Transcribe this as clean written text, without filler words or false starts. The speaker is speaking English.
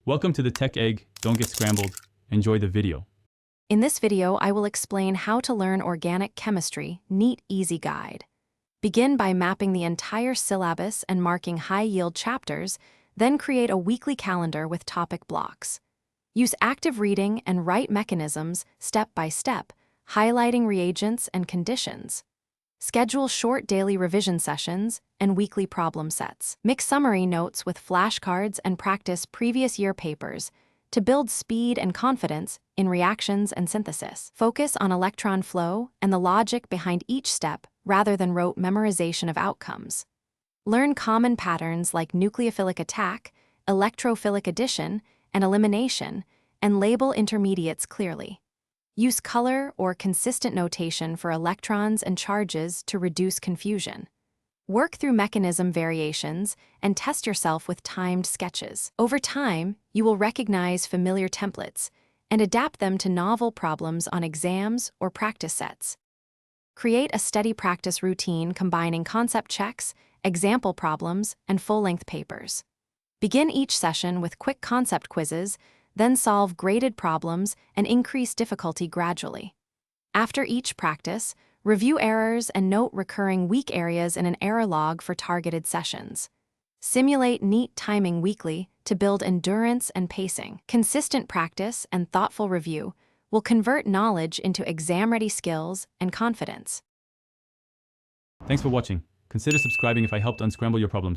Welcome to the Tech Egg. Don't get scrambled. Enjoy the video. In this video, I will explain how to learn organic chemistry, Neet Easy Guide. Begin by mapping the entire syllabus and marking high-yield chapters, then create a weekly calendar with topic blocks. Use active reading and write mechanisms step by step, highlighting reagents and conditions. Schedule short daily revision sessions and weekly problem sets. Mix summary notes with flashcards and practice previous year papers to build speed and confidence in reactions and synthesis. Focus on electron flow and the logic behind each step rather than rote memorization of outcomes. Learn common patterns like nucleophilic attack, electrophilic addition, and elimination, and label intermediates clearly. Use color or consistent notation for electrons and charges to reduce confusion. Work through mechanism variations and test yourself with timed sketches. Over time, you will recognize familiar templates and adapt them to novel problems on exams or practice sets. Create a steady practice routine combining concept checks, example problems, and full-length papers. Begin each session with quick concept quizzes, then solve graded problems and increase difficulty gradually. After each practice, review errors and note recurring weak areas in an error log for targeted sessions. Simulate neat timing weekly to build endurance and pacing. Consistent practice and thoughtful review will convert knowledge into exam-ready skills and confidence. Thanks for watching. Consider subscribing if I helped unscramble your problems.